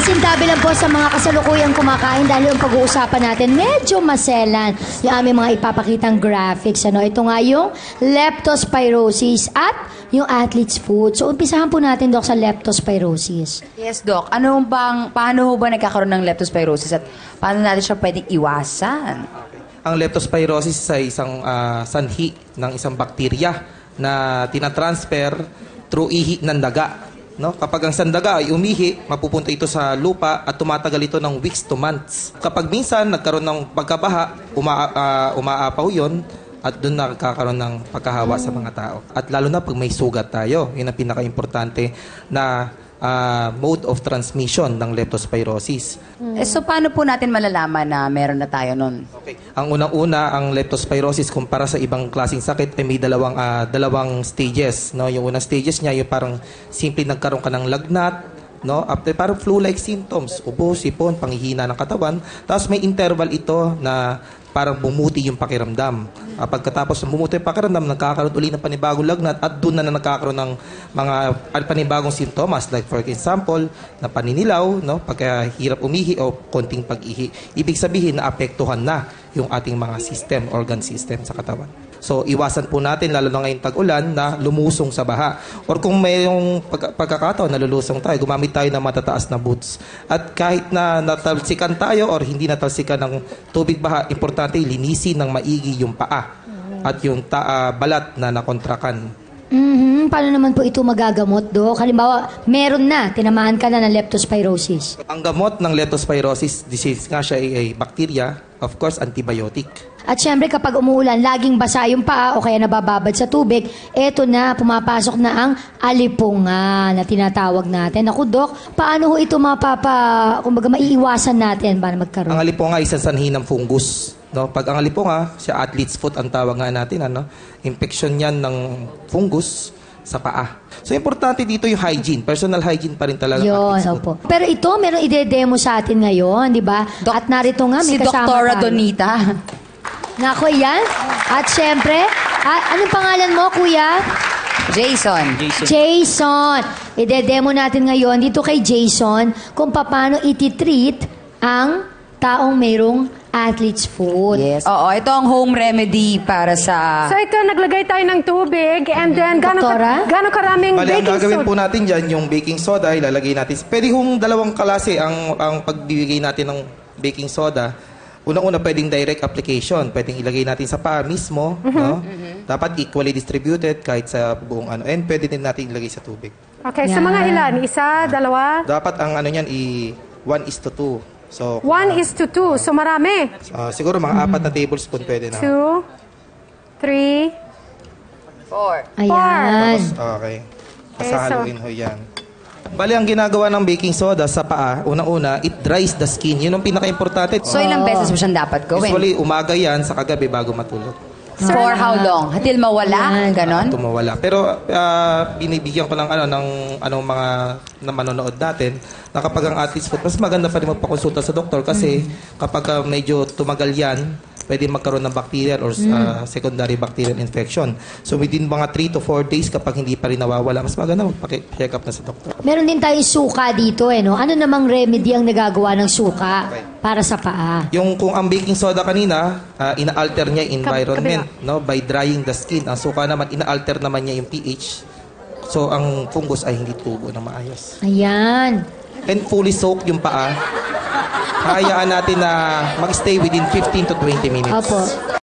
pasintabi lang po sa mga kasalukuyang kumakain dahil yung pag-uusapan natin medyo maselan yung aming mga ipapakitang graphics. Ano? Ito nga yung leptospirosis at yung athlete's foot. So, umpisahan po natin, Dok, sa leptospirosis. Yes, Doc. Paano ba nagkakaroon ng leptospirosis at paano natin siya pwedeng iwasan? Ang leptospirosis ay isang sanhi ng isang bakterya na tinatransfer through ihi ng daga. No? Kapag ang sandaga ay umihi, mapupunta ito sa lupa at tumatagal ito ng weeks to months. Kapag minsan nagkaroon ng pagkabaha, umaapaw yun at doon nakakaroon ng pagkahawa sa mga tao. At lalo na pag may sugat tayo, yun ang pinaka-importante na mode of transmission ng leptospirosis. So, paano po natin malalaman na meron na tayo nun? Okay. Ang unang-una, ang leptospirosis kumpara sa ibang klaseng sakit ay may dalawang stages. No? Yung unang stages niya, yung parang simple nagkaroon ka ng lagnat, no? After, parang flu-like symptoms, ubo, sipon, panghihina ng katawan. Tapos may interval ito na parang bumuti yung pakiramdam. Pagkatapos ng bumuti yung pakiramdam, nagkakaroon uli ng panibagong lagnat at doon na nagkakaroon ng mga panibagong sintomas like for example, na paninilaw, no? Pagkahirap umihi o konting pag-ihi. Ibig sabihin na apektuhan na yung ating mga organ system sa katawan. So, iwasan po natin, lalo na ngayong tag-ulan, na lumusong sa baha. Or kung mayroong pagkakataon na lulusong tayo, gumamit tayo ng matataas na boots. At kahit na natalsikan tayo or hindi natalsikan ng tubig baha, importante linisin ng maigi yung paa at yung balat na nakontrakan. Paano naman po ito magagamot, Dok? Halimbawa, meron na, tinamaan ka na ng leptospirosis. Ang gamot ng leptospirosis disease nga siya ay bacteria, of course, antibiotic. At syempre, kapag umuulan, laging basa yung paa o kaya nabababad sa tubig, eto na, pumapasok na ang alipungan na tinatawag natin. Naku, Dok, paano ho ito kumbaga maiiwasan natin para magkaroon? Ang alipunga ay isang sanhi ng fungus. No? Pag ang alipunga, siya athlete's foot ang tawag nga natin, infection yan ng fungus sa paa. So, importante dito yung hygiene. Personal hygiene pa rin talaga. Yun, opo. Pero ito, meron ide-demo sa atin ngayon, di ba? At narito nga, may si kasama Dr. tayo. Donita. Nako, yan. At syempre, anong pangalan mo, kuya? Jason. Jason. Ide-demo natin ngayon dito kay Jason kung paano ititreat ang taong mayroong athlete's foot. Yes. Oo, ito ang home remedy para sa... So ito, naglagay tayo ng tubig and then gano'ng karaming Bali, ang baking gagawin soda? po natin dyan, yung baking soda, ilalagay natin. Pwede hong dalawang klase ang pagbibigay natin ng baking soda. Unang-una, pwedeng direct application. Pwedeng ilagay natin sa paa mismo. No? Dapat equally distributed kahit sa buong ano. And pwede din natin ilagay sa tubig. Okay, so Yan. mga ilan? Isa, dalawa? Dapat ang ano niyan, 1:2. So, 1:2. So marami. siguro mga 4 na tablespoon pwede na. 2, 3, 4. Ayan. Okay. Okay, Haluin ho yan. Bali, ang ginagawa ng baking soda sa paa, unang-una, it dries the skin. Yun ang pinaka-importante. So, ilang beses mo siyang dapat gawin? Usually, umaga yan sa kagabi bago matulog. For how long? Hatil mawala? Ganon? Tumawala. Pero binibigyan ko ng mga na manonood natin na kapag ang athlete's foot, mas maganda pa rin magpakonsulta sa doktor kasi kapag medyo tumagal yan, pwede magkaroon ng bacterial or secondary bacterial infection. So within mga 3 to 4 days, kapag hindi pa rin nawawala, mas maganda magpa-check up na sa doktor. Meron din tayong suka dito, no? Ano namang remedy ang nagagawa ng suka para sa paa? Kung ang baking soda kanina, ina-alter niya yung environment, no, by drying the skin. Ang suka naman, ina-alter naman niya yung pH. So ang fungus ay hindi tubo na maayos. Ayan. And fully soak yung paa. Hayaan natin na mag-stay within 15 to 20 minutes. Opo.